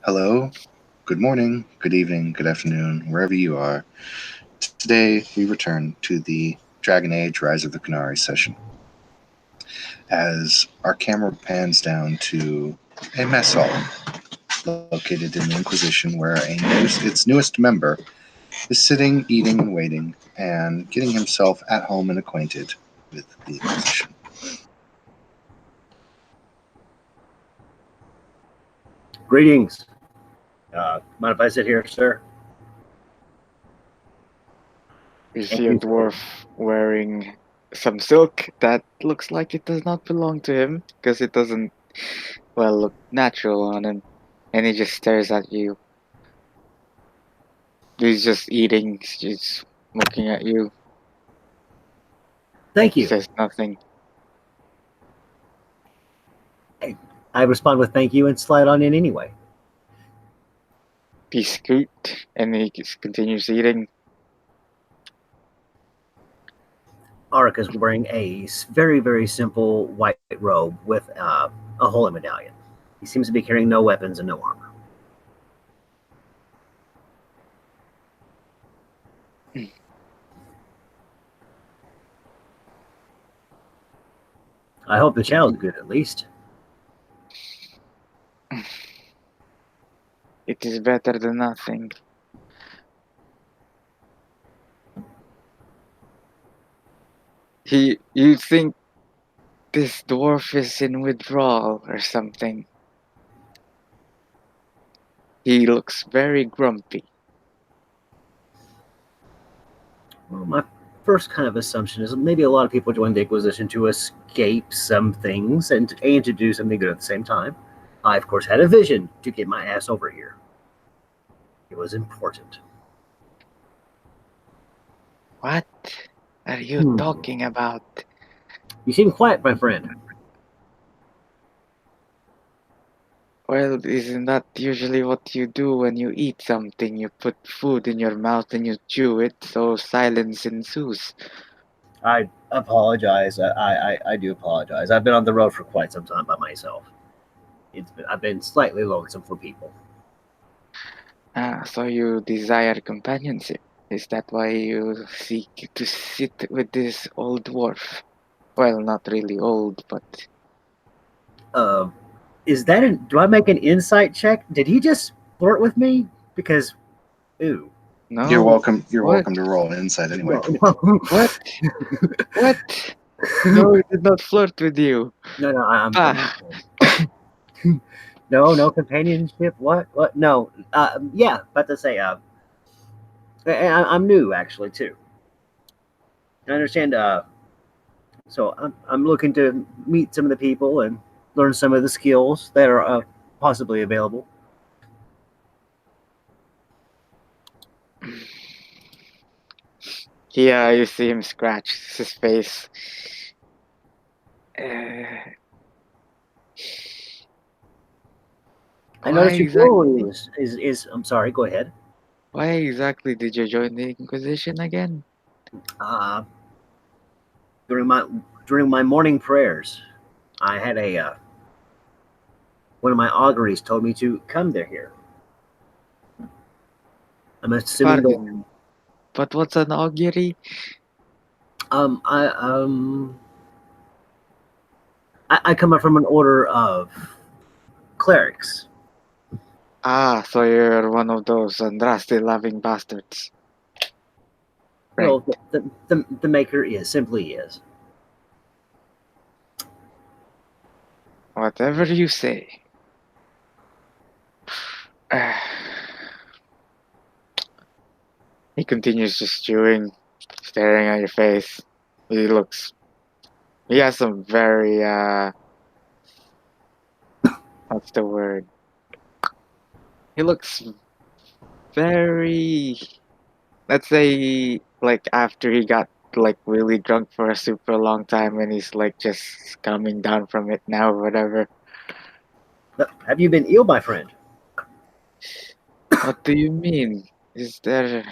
Hello, good morning, good evening, good afternoon, wherever you are. Today we return to the Dragon Age Rise of the Qunari session. As our camera pans down to a mess hall located in the Inquisition where its newest member is sitting, eating, and waiting, and getting himself at home and acquainted with the Inquisition. Greetings. Mind if I sit here, sir? You see a dwarf wearing some silk that looks like it does not belong to him because it doesn't, look natural on him. And he just stares at you. He's just eating, he's just looking at you. Thank you. Says nothing. I respond with thank you and slide on in anyway. He scoot and he continues eating. Arik is wearing a very, very simple white robe with a holy medallion. He seems to be carrying no weapons and no armor. I hope the chow's good at least. It is better than nothing. You think this dwarf is in withdrawal or something. He looks very grumpy. Well, my first kind of assumption is maybe a lot of people join the Inquisition to escape some things and to do something good at the same time. I, of course, had a vision to get my ass over here. It was important. What are you talking about? You seem quiet, my friend. Well, isn't that usually what you do when you eat something? You put food in your mouth and you chew it, so silence ensues. I apologize. I do apologize. I've been on the road for quite some time by myself. I've been slightly lonesome for people. So you desire companionship. Is that why you seek to sit with this old dwarf? Well, not really old, but... Is that do I make an insight check? Did he just flirt with me? Because, ooh. No. You're welcome to roll insight anyway. No. What? What? No, he did not flirt with you. No, I'm no companionship. What? No. Yeah, about to say. I'm new actually too. I understand. So I'm looking to meet some of the people and learn some of the skills that are possibly available. Yeah, you see him scratch his face. I noticed your exactly is I'm sorry, go ahead. Why exactly did you join the Inquisition again? During my morning prayers, I had one of my auguries told me to come here. I'm assuming that. But what's an augury? I come up from an order of clerics. Ah, so you're one of those Andraste-loving bastards. Right. Well, the maker simply is. Whatever you say. He continues just chewing, staring at your face. He has some very, what's the word? He looks very, let's say, like after he got like really drunk for a super long time and he's like just coming down from it now or whatever. Have you been ill, my friend? What do you mean? Is there...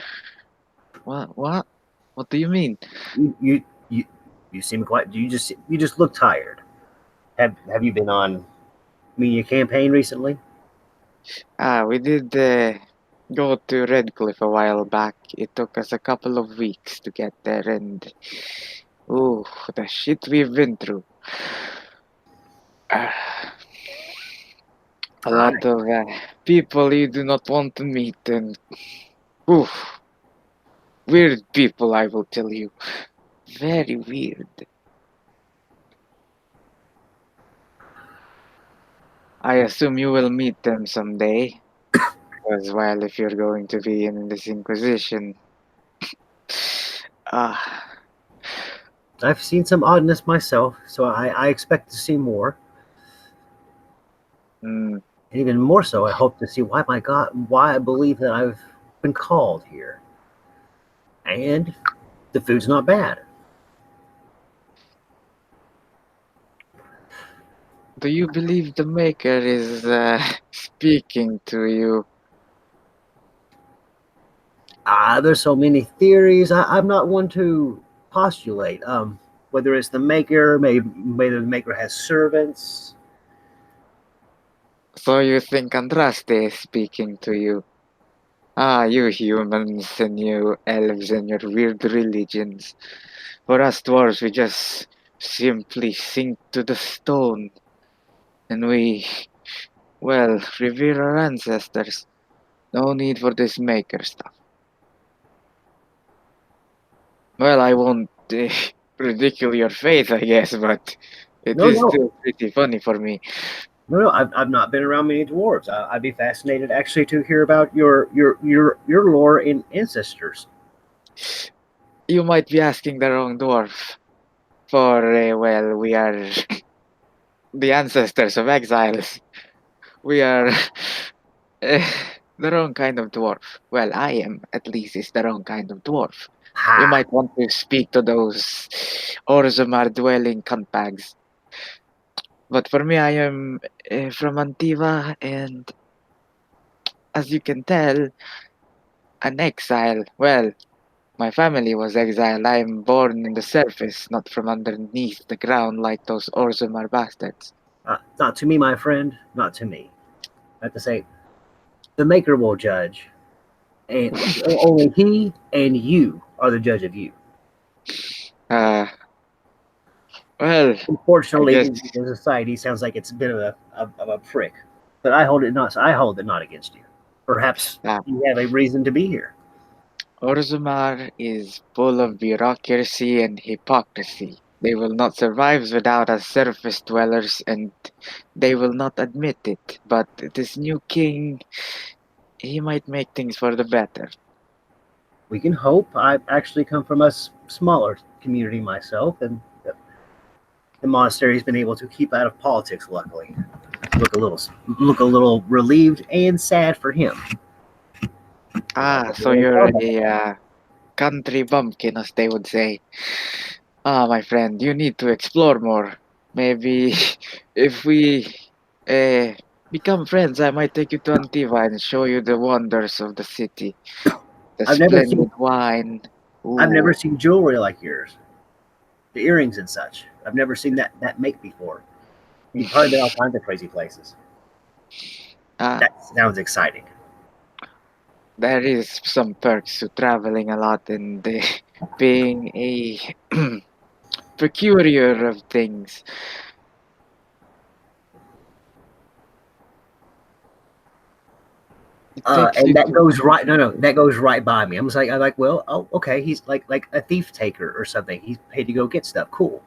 What? What do you mean? You seem quite... You just look tired. Have you been on a campaign recently? We did go to Redcliffe a while back. It took us a couple of weeks to get there, and ooh, the shit we've been through. A lot of people you do not want to meet, and ooh, weird people, I will tell you. Very weird. I assume you will meet them someday. Because, well, if you're going to be in this Inquisition, ah, I've seen some oddness myself, so I expect to see more. mm, And even more so, I hope to see why I believe that I've been called here. And the food's not bad. do you believe the Maker is speaking to you? There's so many theories. I'm not one to postulate. Whether it's the maker, maybe the maker has servants. So you think Andraste is speaking to you? Ah, you humans and you elves and your weird religions. For us dwarves, we just simply sink to the stone. And we, well, revere our ancestors. No need for this Maker stuff. Well, I won't ridicule your faith, I guess, but it is No. still pretty funny for me. No. I've not been around many dwarves. I'd be fascinated actually to hear about your lore and ancestors. You might be asking the wrong dwarf. For, well, we are the ancestors of exiles. We are the wrong kind of dwarf. Well, I am, at least, is the wrong kind of dwarf. You Ha! might want to speak to those Orzammar dwelling cuntbags. But for me, I am from Antiva, and as you can tell, an exile. Well, my family was exiled. I am born in the surface, not from underneath the ground like those Orzammar bastards. Not to me, my friend. Not to me. I have to say, the maker will judge, and only he and you are the judge of you. Uh, well, Unfortunately, I guess the society sounds like it's a bit of a prick, but I hold it not against you. Perhaps Ah. you have a reason to be here. Orzammar is full of bureaucracy and hypocrisy. They will not survive without us surface dwellers, and they will not admit it. But this new king, he might make things for the better. We can hope. I actually come from a smaller community myself, and the monastery's been able to keep out of politics. Luckily, look a little relieved and sad for him. Ah, so you're a country bumpkin, as they would say. Ah, my friend, you need to explore more. Maybe if we uh, become friends, I might take you to Antiva and show you the wonders of the city. The I've never splendid seen wine. I've never Ooh. seen jewelry like yours, the earrings and such. I've never seen that make before. You've probably been all kinds of crazy places. Ah, That sounds exciting. there is some perks to traveling a lot and being a procurator of things. It takes And you that to goes right. No, that goes right by me. I'm like, well, oh, okay. He's like a thief taker or something. He's paid to go get stuff. Cool.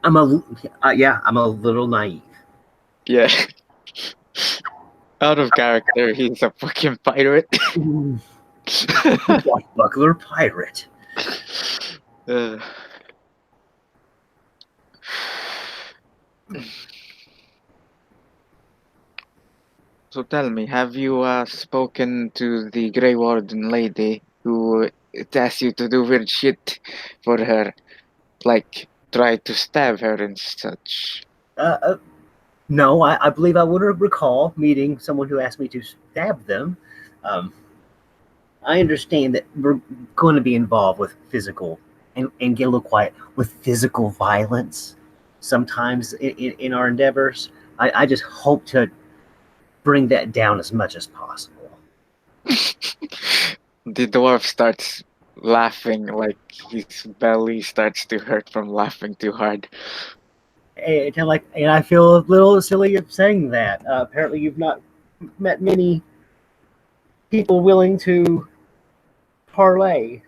I'm a little naive. yeah. Out of character, he's a fucking pirate. Buckler pirate. Uh, so tell me, have you spoken to the Grey Warden lady who asked you to do weird shit for her? Like, try to stab her and such? No, I believe I would recall meeting someone who asked me to stab them. I understand that we're going to be involved with physical and get a little quiet with physical violence sometimes in our endeavors. I just hope to bring that down as much as possible. The dwarf starts laughing, like his belly starts to hurt from laughing too hard. And I feel a little silly of saying that. Apparently, you've not met many people willing to parlay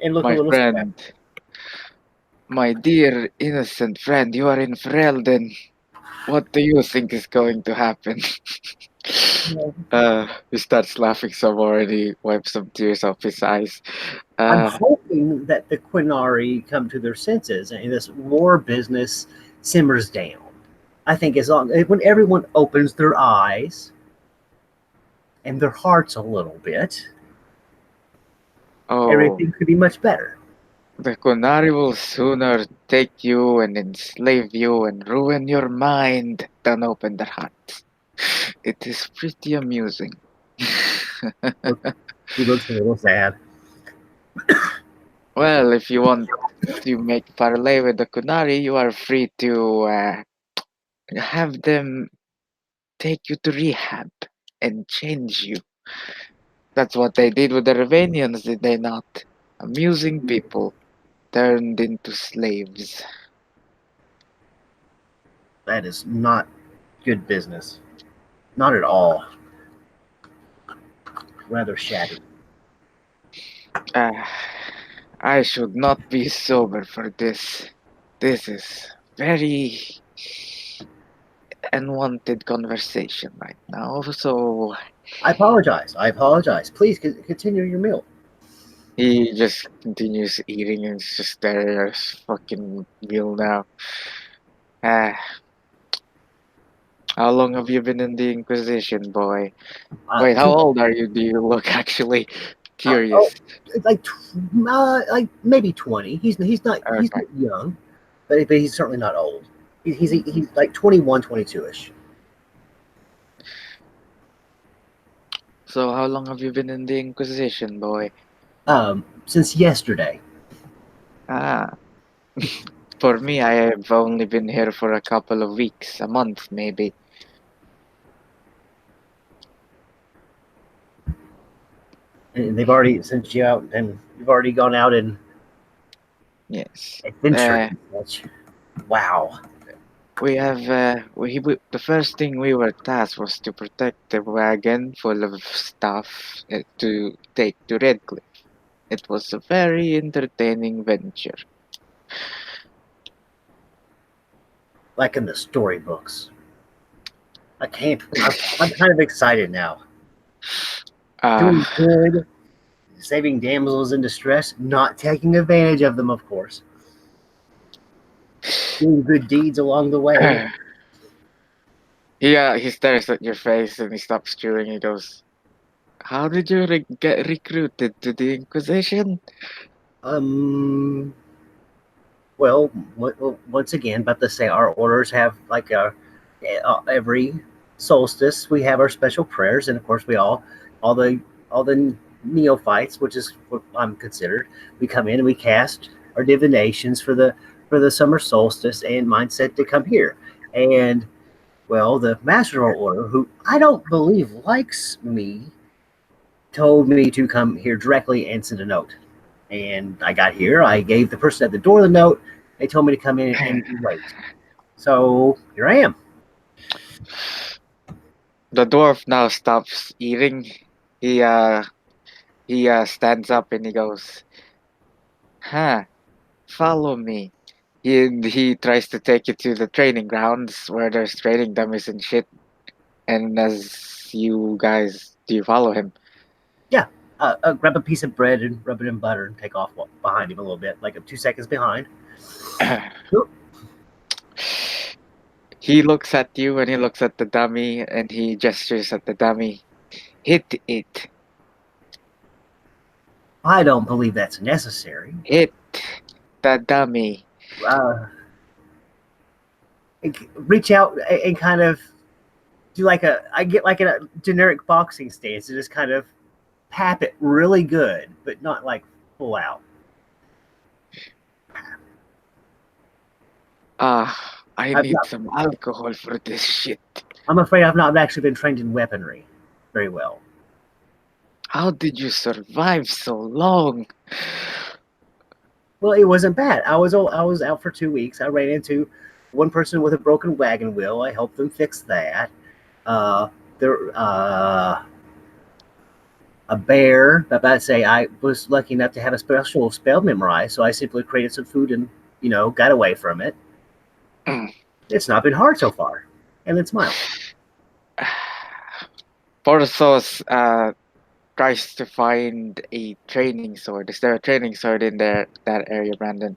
and look a My little sad. friend, my dear innocent friend, you are in Ferelden. What do you think is going to happen? He starts laughing some more and he wipes some tears off his eyes. I'm Uh, hoping that the Quinari come to their senses and this war business simmers down. I think as long when everyone opens their eyes and their hearts a little bit, oh, everything could be much better. the Konari will sooner take you and enslave you and ruin your mind than open their hearts. It is pretty amusing. He looks a little sad. Well, if you want to make parlay with the Kunari, you are free to have them take you to rehab and change you. That's what they did with the Ravanians, did they not? Amusing people turned into slaves. That is not good business. Not at all. Rather shabby. Uh, I should not be sober for this. This is very unwanted conversation right now, so I apologize. I apologize. Please continue your meal. he just continues eating and it's just there as fucking meal now. Uh, how long have you been in the Inquisition, boy? Wait, how old are you? Do you look actually curious? Like maybe 20. He's not Okay. young, but he's certainly not old. He's like 21, 22ish. So how long have you been in the Inquisition, boy? Since yesterday. Ah. For me, I have only been here for a couple of weeks, a month maybe. And they've already sent you out, and you've already gone out and Yes. adventured. Wow. We have the first thing we were tasked was to protect the wagon full of stuff to take to Redcliffe. It was a very entertaining venture. Like in the storybooks. I can't. I'm kind of excited now. Doing Uh, good, saving damsels in distress, not taking advantage of them, of course. Doing good deeds along the way. he stares at your face and he stops chewing. He goes, "How did you get recruited to the Inquisition?" Well, once again, about to say our orders have like every solstice we have our special prayers, and of course all the neophytes, which is what I'm considered, we come in and we cast our divinations for the summer solstice, and mine said to come here, and well, the master of our order, who I don't believe likes me, told me to come here directly and send a note. And I got here. I gave the person at the door the note. They told me to come in and wait. So here I am. The dwarf now stops eating. He stands up and he goes, "Huh, follow me." He tries to take you to the training grounds where there's training dummies and shit. And as you guys, do you follow him? Yeah. Grab a piece of bread and rub it in butter and take off behind him a little bit, like 2 seconds behind. He looks at you and he looks at the dummy and he gestures at the dummy. Hit it. I don't believe that's necessary. Hit the dummy. Reach out and kind of do I get like a generic boxing stance and just kind of pap it really good, but not like full out. I I've need not- some alcohol for this shit. I'm afraid I've not actually been trained in weaponry very well. How did you survive so long? Well, it wasn't bad. I was out for 2 weeks. I ran into one person with a broken wagon wheel. I helped them fix that. There, a bear. About to say, I was lucky enough to have a special spell memorized, so I simply created some food and got away from it. It's not been hard so far, and then smile. Porthos tries to find a training sword. Is there a training sword in that area, Brandon?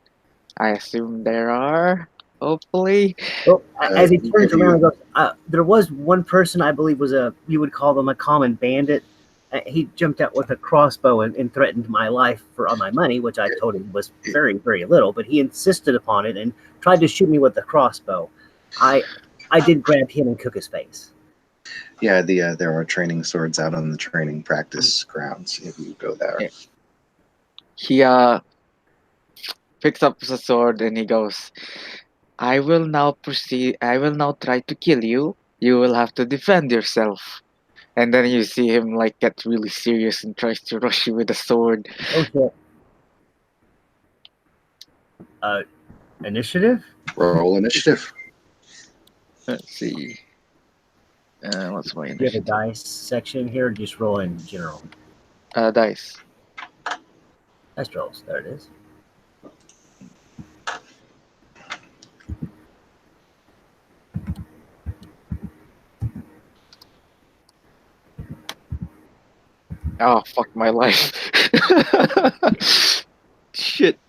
I assume there are. Hopefully. Well, as he turns have around you- and goes, there was one person I believe was you would call them a common bandit. He jumped out with a crossbow and threatened my life for all my money, which I told him was very, very little. But he insisted upon it and tried to shoot me with the crossbow. I did grab him and cook his face. Yeah, there are training swords out on the training practice grounds if you go there. Yeah. He picks up the sword and he goes, I will now try to kill you. You will have to defend yourself. And then you see him like get really serious and tries to rush you with a sword. Oh shit! Initiative. Roll initiative. Let's see. What's my Do you have a initiative? dice section here, or just roll in general? Dice. Dice rolls. There it is. Oh, fuck my life. Shit.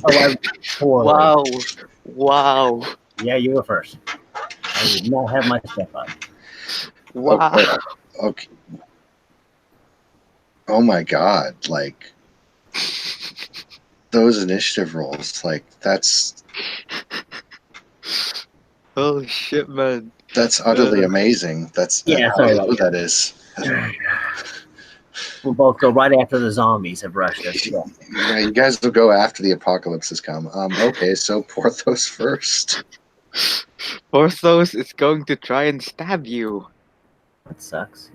Oh, I poorly. Wow. Wow. Yeah, you go first. I did not have my step up. Wow. Okay. Oh my god! Like those initiative rolls, like that's Holy shit, man. utterly amazing. That's Yeah, I sorry don't know about who that is. We'll both go right after the zombies have rushed us. Yeah. Yeah, you guys will go after the apocalypse has come. Okay, so Porthos first. Porthos is going to try and stab you. That sucks.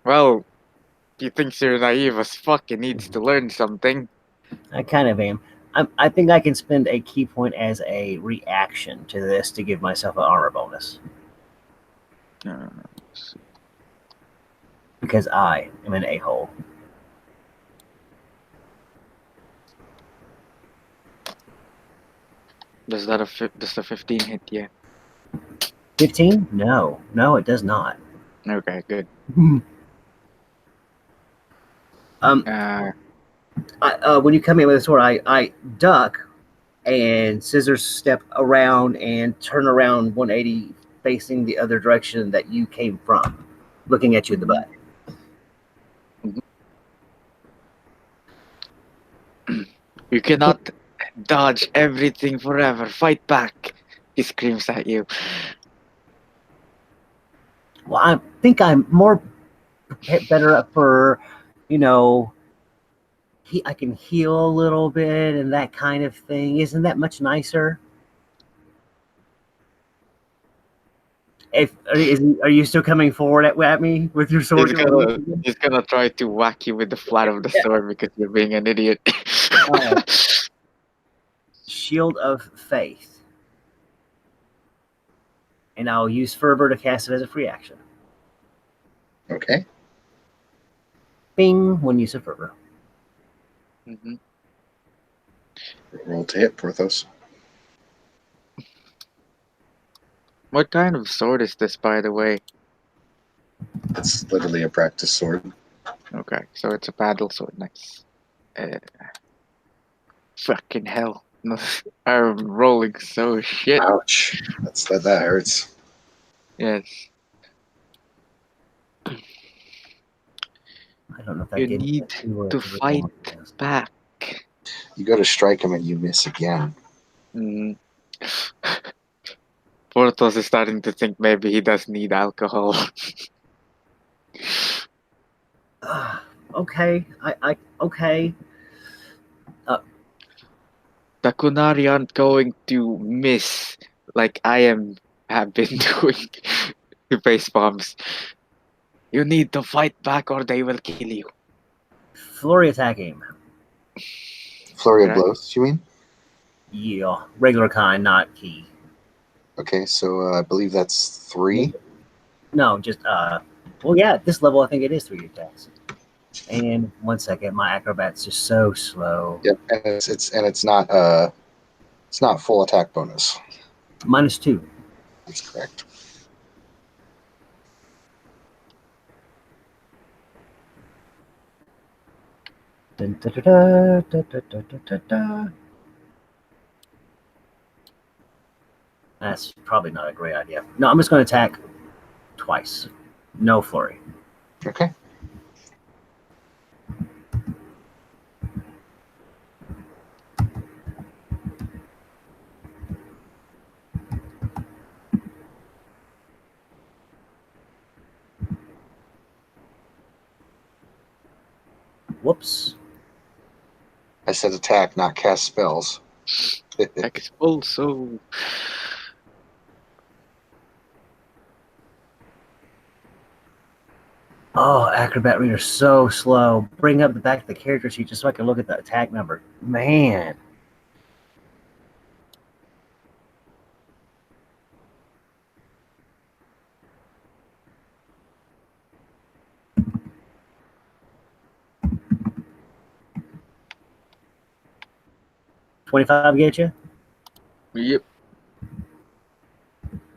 Well, he thinks you're naive as fuck and needs to learn something. I kind of am. I think I can spend a key point as a reaction to this to give myself an armor bonus. Because I am an a-hole. Does the 15 hit you? 15? No, it does not. Okay, good. When you come in with a sword, I duck and scissors step around and turn around 180 facing the other direction that you came from, looking at you in the butt. You cannot dodge everything forever. Fight back. He screams at you. Well, I think I'm more better for, I can heal a little bit and that kind of thing. Isn't that much nicer? Are you still coming forward at me with your sword? He's gonna try to whack you with the flat of the sword because you're being an idiot. Shield of Faith. And I'll use Fervor to cast it as a free action. Okay. Bing, one use of Fervor. Mm-hmm. Roll to hit, Porthos. What kind of sword is this, by the way? It's literally a practice sword. Okay, so it's a paddle sword. Nice. Fucking hell. I'm rolling so shit. Ouch. That hurts. Yes. I don't know if I You get need to fight back. You go to strike him and you miss again. Mm. Porthos is starting to think maybe he does need alcohol. Okay, okay. The Kunari aren't going to miss like have been doing the face bombs. You need to fight back or they will kill you. Flurry attack aim. Flurry of Okay. blows, you mean? Yeah, regular kind, not key. Okay, so I believe that's 3. No, just well, yeah. At this level, I think it is 3 attacks. And 1 second, my acrobat's just so slow. Yep, and it's not full attack bonus. -2. That's correct. Dun, da, da, da, da, da, da, da, da, da. That's probably not a great idea. No, I'm just going to attack twice. No flurry. Okay. Whoops. I said attack, not cast spells. Also, Oh, Acrobat Reader's so slow. Bring up the back of the character sheet just so I can look at the attack number. Man. $25 get you? yep.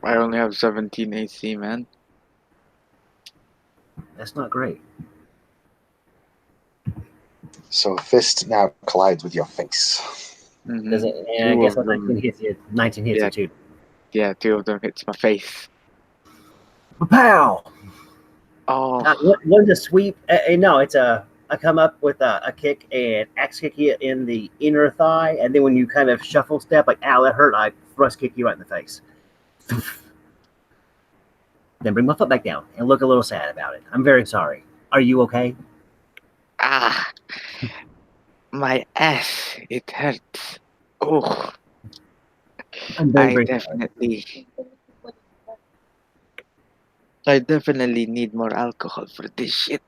I only have 17 AC, man. That's not great. So fist now collides with your face. Mhm. Does it? And I Two guess of that 19 them. hits you. 19 hits Yeah. you too. Yeah, 2 of them hits my face. Pow! Oh, One's a sweep. No, it's a. I come up with a kick and axe kick you in the inner thigh, and then when you kind of shuffle step, like, ow, that hurt, I thrust kick you right in the face. Then bring my foot back down and look a little sad about it. I'm very sorry. Are you okay? ah, my ass, it hurts. Oh, I'm very, I very definitely, I definitely need more alcohol for this shit.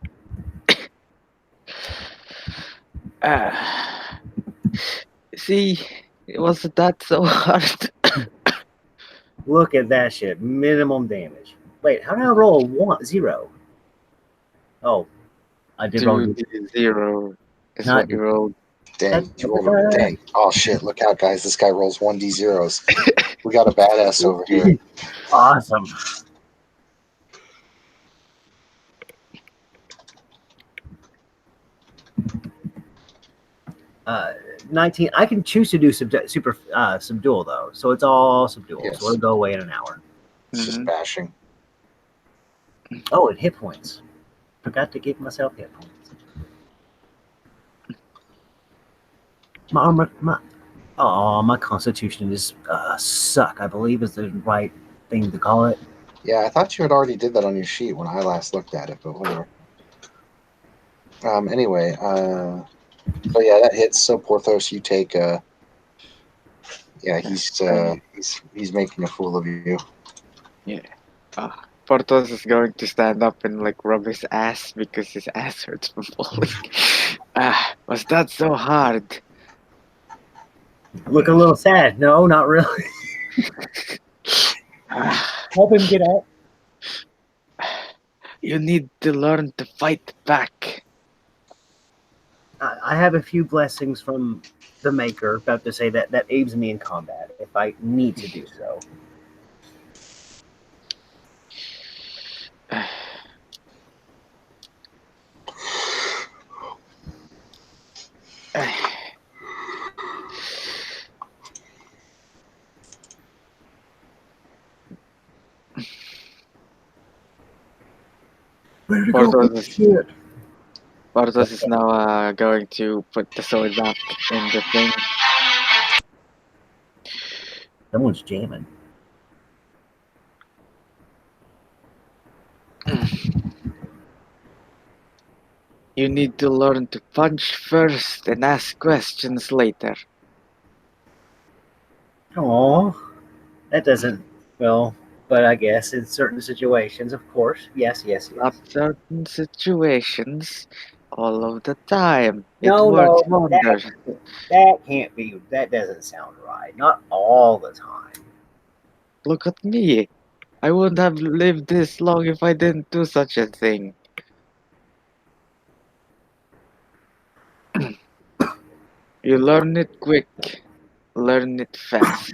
Ah, see, it wasn't that so hard. Look at that shit. Minimum damage. Wait, how did I roll a 0? Oh, I did roll. 2d0 is Not what you rolled. Dang, you rolled a dang. Oh shit, look out guys, this guy rolls 1d0s. We got a badass over here. Awesome. 19. I can choose to do subdual though, so it's all subdual. Yes. So it'll go away in an hour. It's just Mhm. bashing. Oh, and hit points. Forgot to give myself hit points. My armor, my constitution is suck. I believe is the right thing to call it. Yeah, I thought you had already did that on your sheet when I last looked at it, but whatever. Anyway, so yeah, that hits. So Porthos, you take. Yeah, he's making a fool of you. Portos is going to stand up and like rub his ass because his ass hurts from falling. Was that so hard? Look a little sad. No, not really. Help him get out. You need to learn to fight back. I have a few blessings from the Maker. About to say that aids me in combat if I need to do so. Portos is now going to put the sword back in the thing. Someone's jamming. You need to learn to punch first and ask questions later. Oh, that doesn't. Well, but I guess in certain situations, of course. Yes, yes, Not yes. certain situations, all of the time. It No, works no, wonders. that can't be. That doesn't sound right. Not all the time. Look at me. I wouldn't have lived this long if I didn't do such a thing. You learn it quick, learn it fast.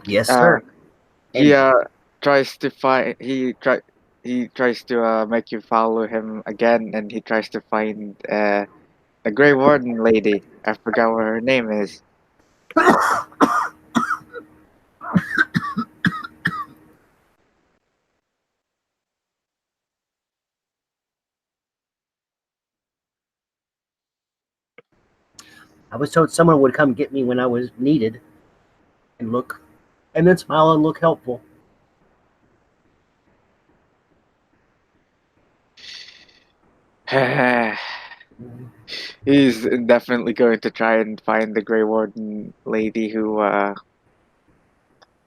Yes, Uh, sir. he And tries to find he tries to make you follow him again, and he tries to find the Grey Warden lady. I forgot what her name is. I was told someone would come get me when I was needed, and look, and then smile and look helpful. He's definitely going to try and find the Grey Warden lady who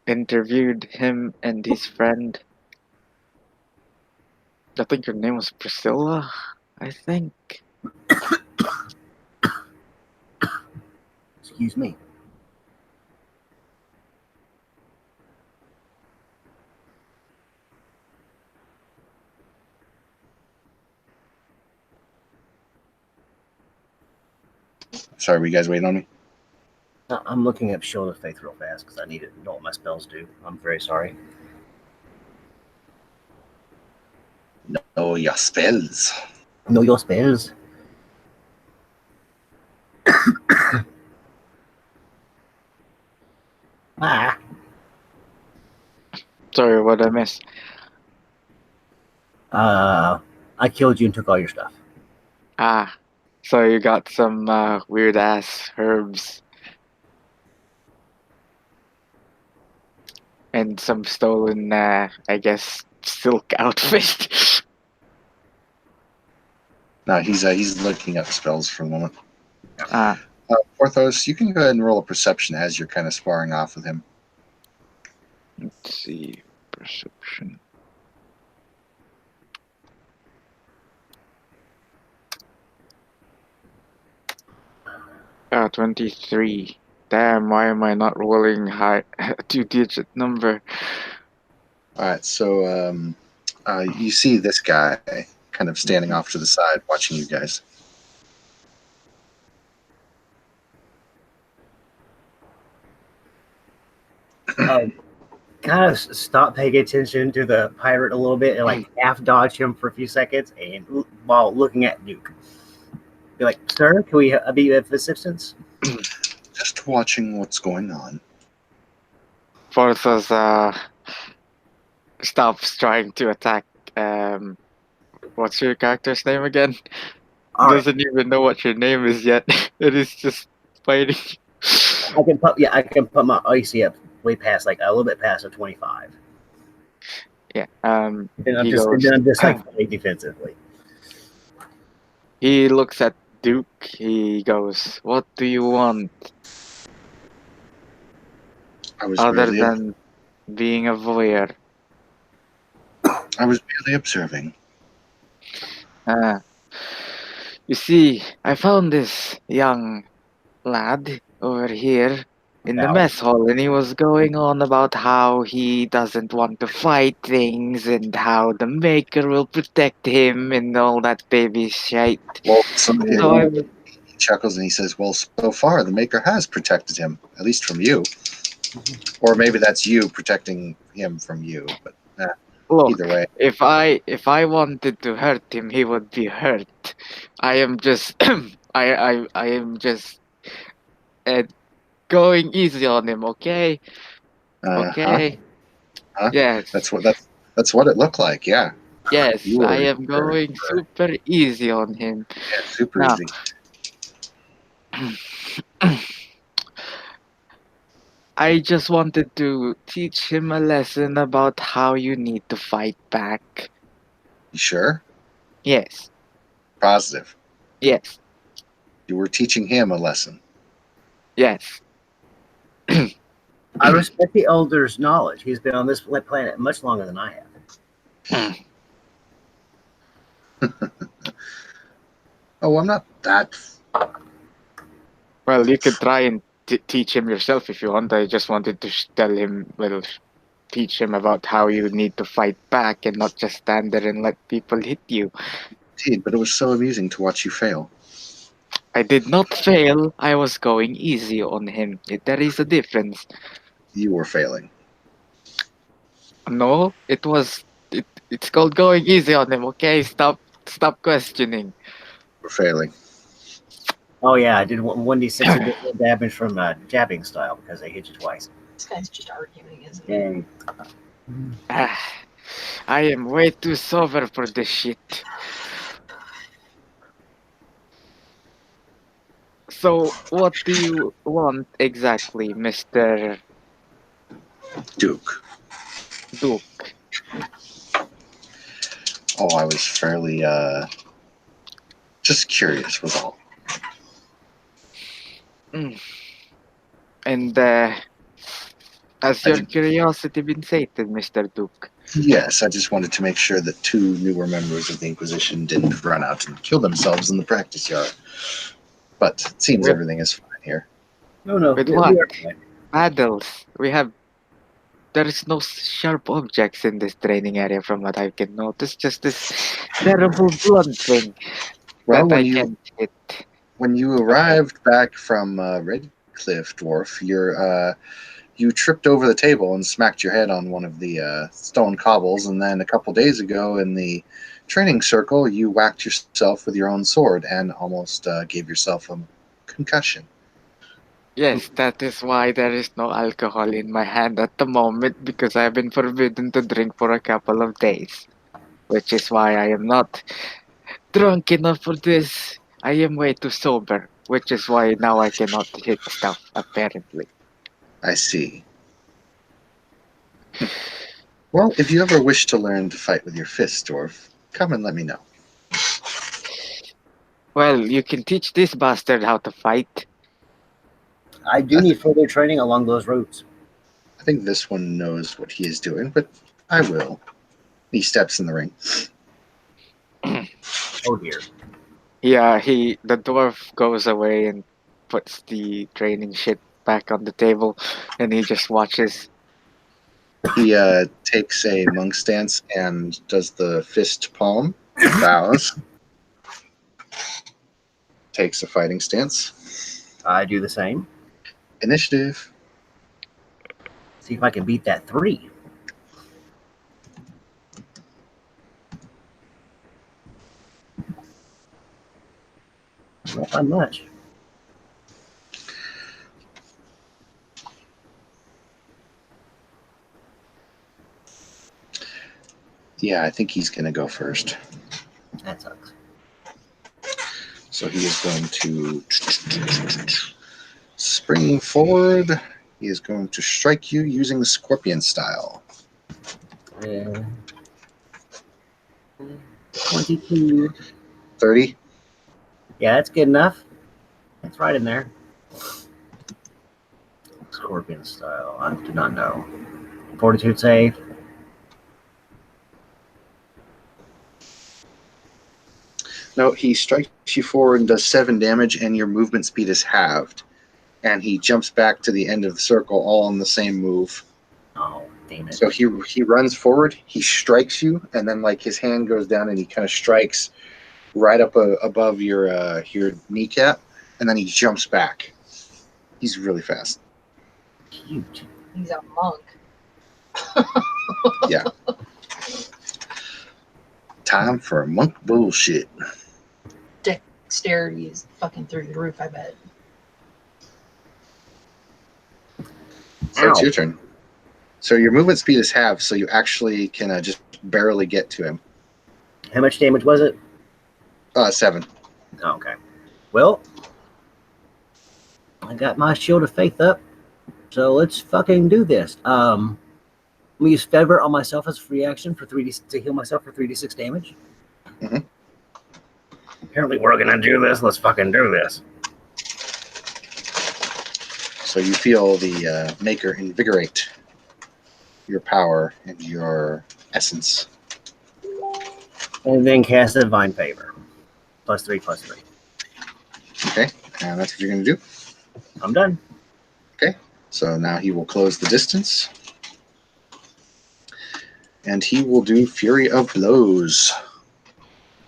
interviewed him and his friend. I think her name was Priscilla. I think. Excuse me. Sorry, were you guys waiting on me? I'm looking up Shield of Faith real fast because I need to know what my spells do. I'm very sorry. Know your spells. Know your spells. Ah. Sorry, what I missed. I killed you and took all your stuff. Ah, so you got some weird ass herbs and some stolen, I guess, silk outfit. No, he's looking up spells for the moment. Ah, Porthos, you can go ahead and roll a perception as you're kind of sparring off with him. let's see, perception. 23. Damn, why am I not rolling high a two-digit number? All right, so you see this guy kind of standing off to the side, watching you guys. Kind of stop paying attention to the pirate a little bit and like half dodge him for a few seconds, and while looking at Duke, be like, "Sir, can we be of assistance?" Just watching what's going on. Porthos stops trying to attack. What's your character's name again? All right, Doesn't even know what your name is yet. It is just fighting. I can put my icy up way past like a little bit past a 25, Yeah. and I'm He just goes. like fighting defensively. He looks at Duke. He goes, "What do you want I was other merely, than being a voyeur?" I was merely observing. Ah, you see, I found this young lad over here in the Now, mess hall, and he was going on about how he doesn't want to fight things and how the maker will protect him and all that baby shit. Well, so So I he chuckles and he says, "Well, so far the Maker has protected him, at least from you, or maybe that's you protecting him from you." But look, either way, if I wanted to hurt him, he would be hurt. I am just I am just uh, going easy on him, okay? huh? Okay. Huh? Yes. That's what it looked like. Yeah, Yes, you I were am going super easy on him. super Now, easy. I just wanted to teach him a lesson about how you need to fight back. You sure? Yes, Positive. yes, You were teaching him a lesson. yes. I respect the elder's knowledge. He's been on this planet much longer than I have. Oh, I'm not that. Well, you could try and teach him yourself if you want. I just wanted to tell him, teach him about how you need to fight back and not just stand there and let people hit you. Indeed, but it was so amusing to watch you fail. I did not fail. I was going easy on him. There is a difference. You were failing. No, it was. It's called going easy on him. Okay, stop questioning. You were failing. Oh yeah, I did 1d6 additional damage from jabbing style because they hit you twice. This guy's just arguing, isn't he? Yay. Ah, I am way too sober for this shit. So, what do you want exactly, Mr. Duke. Duke? Oh, I was fairly, just curious was all. And has your curiosity been sated, Mr. Duke? Yes, I just wanted to make sure that two newer members of the Inquisition didn't run out and kill themselves in the practice yard. But it seems With- everything is fine here. No. With we what? are fine. Paddles. There is no sharp objects in this training area from what I can notice. Just this terrible blunt thing Well, that I when you can't hit. when you arrived back from Redcliffe, Dwarf, you tripped over the table and smacked your head on one of the stone cobbles, and then a couple days ago in the training circle, you whacked yourself with your own sword and almost gave yourself a concussion. Yes, that is why there is no alcohol in my hand at the moment because I have been forbidden to drink for a couple of days. Which is why I am not drunk enough for this. I am way too sober, which is why now I cannot hit stuff, apparently. I see. Well, if you ever wish to learn to fight with your fists, Dwarf, come and let me know. Well, you can teach this bastard how to fight. I do need further training along those routes. I think this one knows what he is doing, but I will. He steps in the ring. Oh dear. Yeah, the dwarf goes away and puts the training shit back on the table, and he just watches. He takes a monk stance and does the fist palm, bows, takes a fighting stance. I do the same. Initiative. See if I can beat that 3. Not by much. Yeah, I think he's going to go first. That sucks. So he is going to spring forward. He is going to strike you using the scorpion style. 22. 30. Yeah, that's good enough. That's right in there. Scorpion style. I do not know. Fortitude save. No, he strikes you forward and does 7 damage, and your movement speed is halved. And he jumps back to the end of the circle all on the same move. Oh, damn it. So he runs forward, he strikes you, and then like his hand goes down and he kind of strikes right up above your kneecap, and then he jumps back. He's really fast. Cute. He's a monk. Yeah. Time for monk bullshit. Dexterity is fucking through the roof, I bet. So it's Ow. your turn. So your movement speed is halved, so you actually can just barely get to him. How much damage was it? 7. Okay. Well, I got my shield of faith up. So let's fucking do this. I'm gonna use Fever on myself as a free action for 3D to heal myself for 3d6 damage. Mhm. Apparently, we're gonna do this. Let's fucking do this. So you feel the Maker invigorate your power and your essence. And then cast Divine Favor. +3/+3. Okay, and that's what you're going to do. I'm done. So now he will close the distance. And he will do Fury of Blows.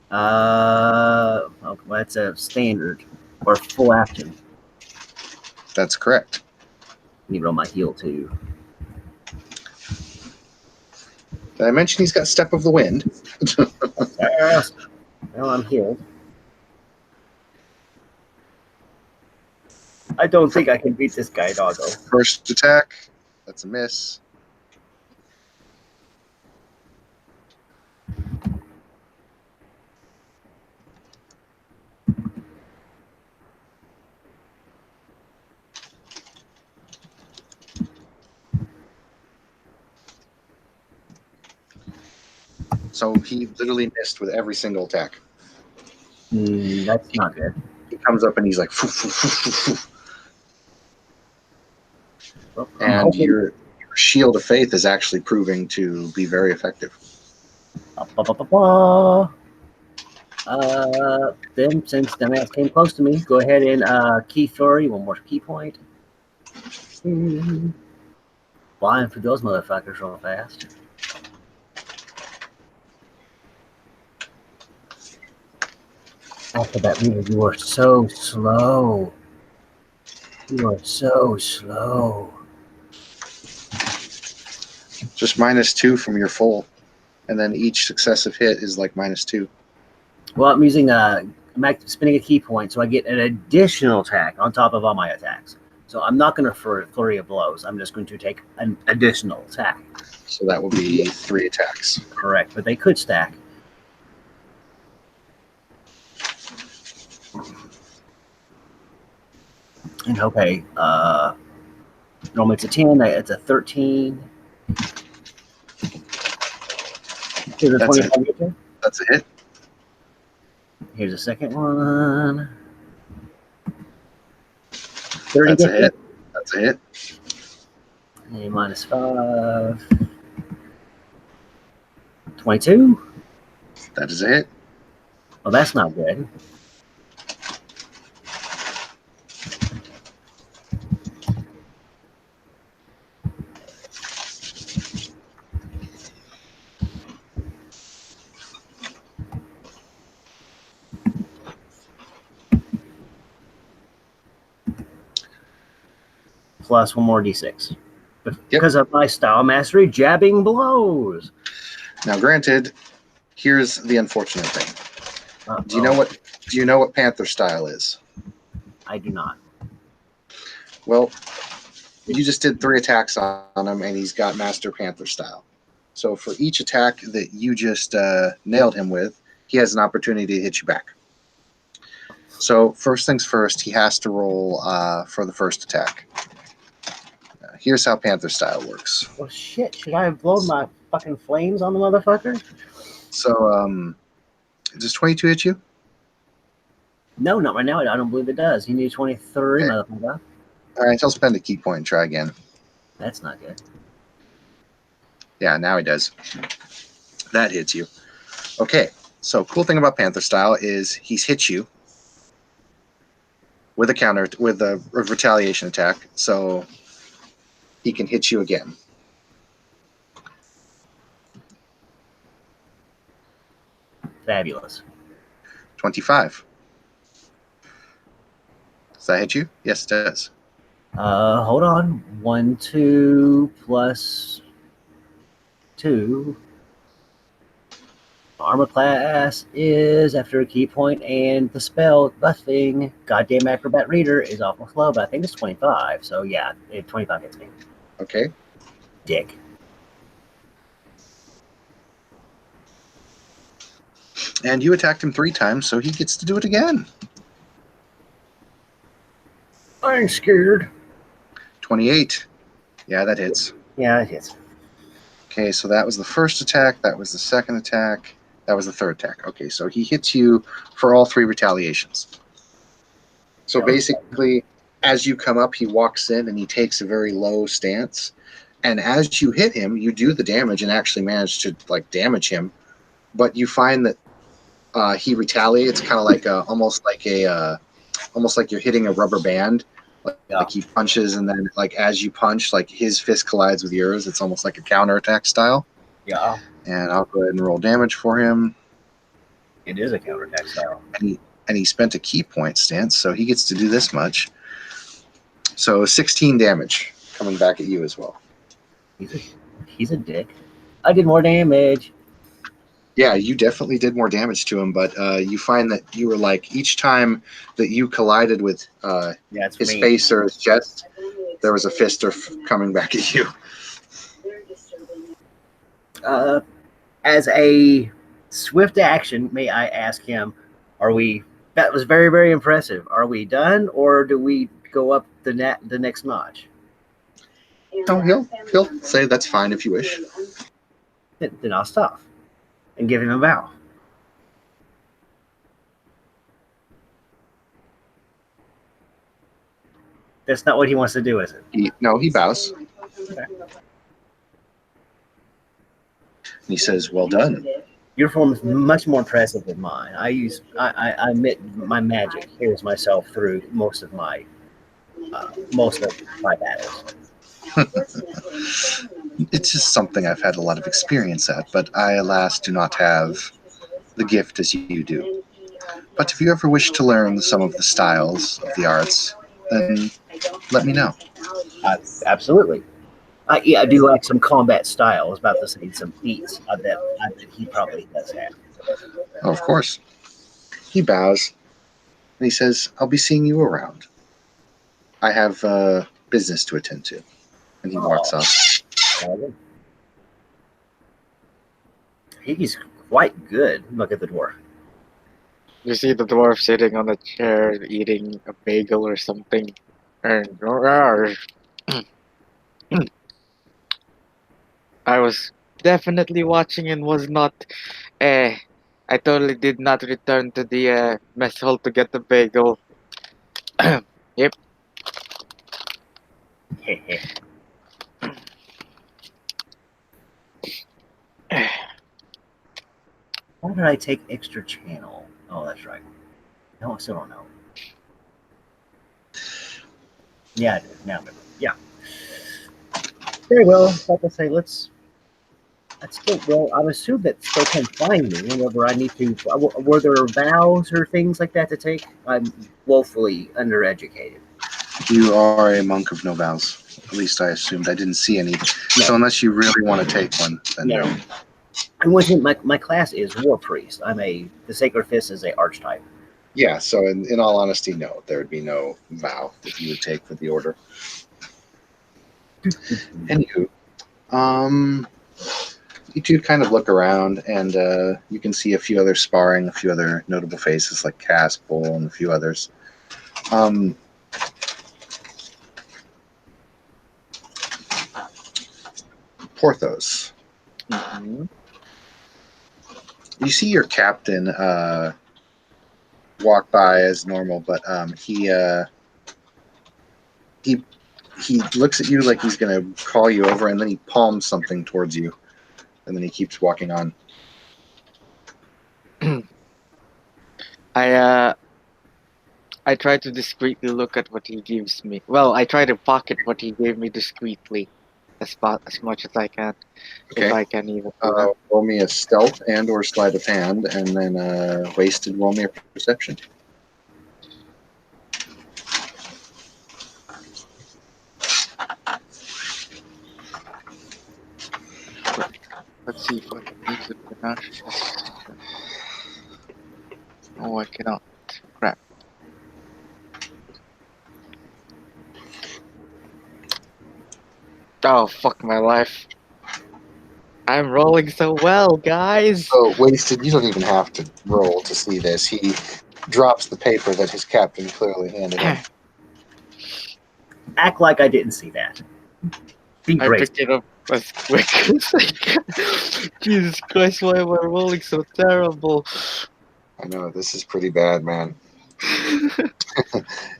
Oh, that's a standard or full action. That's correct. Need to roll my heal too. Did I mention he's got Step of the Wind? Yes. Well, I'm healed. I don't think I can beat this guy, doggo. First attack. That's a miss. So he literally missed with every single attack. That's not good. He comes up and he's like, "Foo, foo, foo, foo, foo." Well, I'm And hoping- your Shield of Faith is actually proving to be very effective. Then since dumbass came close to me, go ahead and key flurry, one more key point. Flying through those motherfuckers real fast. After that reader, you are so slow. You are so slow. Just -2 from your full. And then each successive hit is like -2. Well, I'm using I'm spinning a key point, so I get an additional attack on top of all my attacks. So I'm not going to flurry of blows. I'm just going to take an additional attack. So that will be 3 attacks. Correct, but they could stack. And okay, normally it's a 10, it's a 13. Here's a That's 25 hit you. That's a hit. Here's a second one. 30 That's a hit you. hit. That's a hit. A -5. 22. That is a hit. Well, that's not good. Plus one more d6. Because of my style mastery, jabbing blows. Now, granted, here's the unfortunate thing. Uh-oh. Do you know what Panther style is? I do not. Well, you just did 3 attacks on him, and he's got Master Panther style. So for each attack that you just nailed him with, he has an opportunity to hit you back. So first things first, he has to roll for the first attack. Here's how Panther style works. Well, shit. Should I have blown my fucking flames on the motherfucker? So, does 22 hit you? No, not right now. I don't believe it does. You need 23, Okay. motherfucker. All right, he'll spend a key point and try again. That's not good. Yeah, now he does. That hits you. Okay, so cool thing about Panther style is he's hit you with a retaliation attack, so he can hit you again. Fabulous. 25. Does that hit you? Yes, it does. Hold on. 1, 2 plus 2. Armor class is after a key point, and the spell buffing goddamn acrobat reader is awful slow, but I think it's 25. So yeah, 25 hits me. Okay. Dick. And you attacked him 3 times, so he gets to do it again. I ain't scared. 28. Yeah, that hits. Yeah, it hits. Okay, so that was the first attack. That was the second attack. That was the third attack. Okay, so he hits you for all 3 retaliations. So Okay. basically, as you come up, he walks in and he takes a very low stance. And as you hit him, you do the damage and actually manage to like damage him. But you find that he retaliates, kind of like almost like you're hitting a rubber band. Yeah. Like he punches, and then like as you punch, like his fist collides with yours. It's almost like a counterattack style. Yeah, And I'll go ahead and roll damage for him. it is a counterattack style. And he spent a key point stance, so he gets to do this much. So 16 damage coming back at you as well. He's a dick. I did more damage. Yeah, you definitely did more damage to him, but you find that you were like each time that you collided with Yeah, it's his me. face or his chest, there was a fister coming back at you. As a swift action, may I ask him, are we, that was very, very impressive. Are we done, or do we go up the next notch? No, he'll say that's fine if you wish. Then I'll stop and give him a bow. That's not what he wants to do, is it? He bows. And he says, "Well done." Your form is much more impressive than mine. I admit my magic hears myself through most of my battles. It's just something I've had a lot of experience at, but I, alas, do not have the gift as you do. But if you ever wish to learn some of the styles of the arts, then let me know. Absolutely. Yeah, I do like some combat style. I was about to say some feats. I bet he probably does that. Oh, of course. He bows, and he says, "I'll be seeing you around. I have business to attend to." And he walks off. He's quite good. Look at the dwarf. You see the dwarf sitting on a chair eating a bagel or something. And I was definitely watching and was not. I totally did not return to the mess hall to get the bagel. Yep. Why did I take extra channel? Oh, that's right. No, I still don't know. Yeah, I did. Now, I remember. Yeah. Very well. Like I say, let's go. Well, I assume that they can find me whenever I need to. Were there vows or things like that to take? I'm woefully undereducated. You are a monk of no vows. At least I assumed. I didn't see any. No. So unless you really want to take one, then Yeah. no. I wasn't. My class is war priest. The Sacred Fist is a archetype. Yeah, so in all honesty, no. There would be no vow that you would take for the order. Anywho, you two kind of look around, and you can see a few other sparring, a few other notable faces like Cass, Bull, and a few others. Porthos. Mhm. You see your captain walk by as normal, but he looks at you like he's gonna call you over, and then he palms something towards you, and then he keeps walking on. I try to discreetly look at what he gives me. Well, I try to pocket what he gave me discreetly, as much as I can, Okay. if I can even. Do that. Roll me a stealth and or sleight of hand, and then wasted roll me a perception. Let's see if I can use the pronunciation. Oh, I cannot. Crap. Oh, fuck my life. I'm rolling so well, guys. So wasted, you don't even have to roll to see this. He drops the paper that his captain clearly handed him. Act like I didn't see that. Be I great. picked it up as quick as I can. Jesus Christ, why am I rolling so terrible? I know, this is pretty bad, man.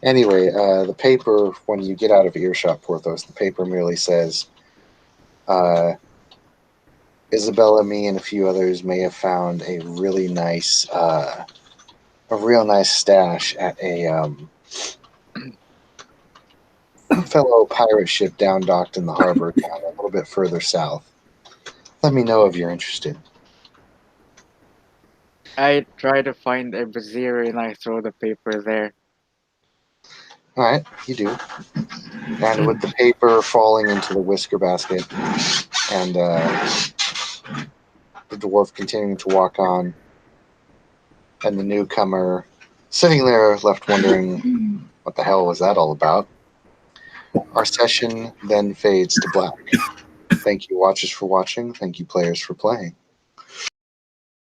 Anyway, the paper, when you get out of earshot, Porthos, the paper merely says, Isabella, me, and a few others may have found a really nice, a real nice stash at a fellow pirate ship down docked in the harbor down a little bit further south. Let me know if you're interested. I try to find a brazier and I throw the paper there. All right, you do. And with the paper falling into the whisker basket and the dwarf continuing to walk on, and the newcomer sitting there left wondering what the hell was that all about, our session then fades to black. Thank you, watchers, for watching. Thank you, players, for playing.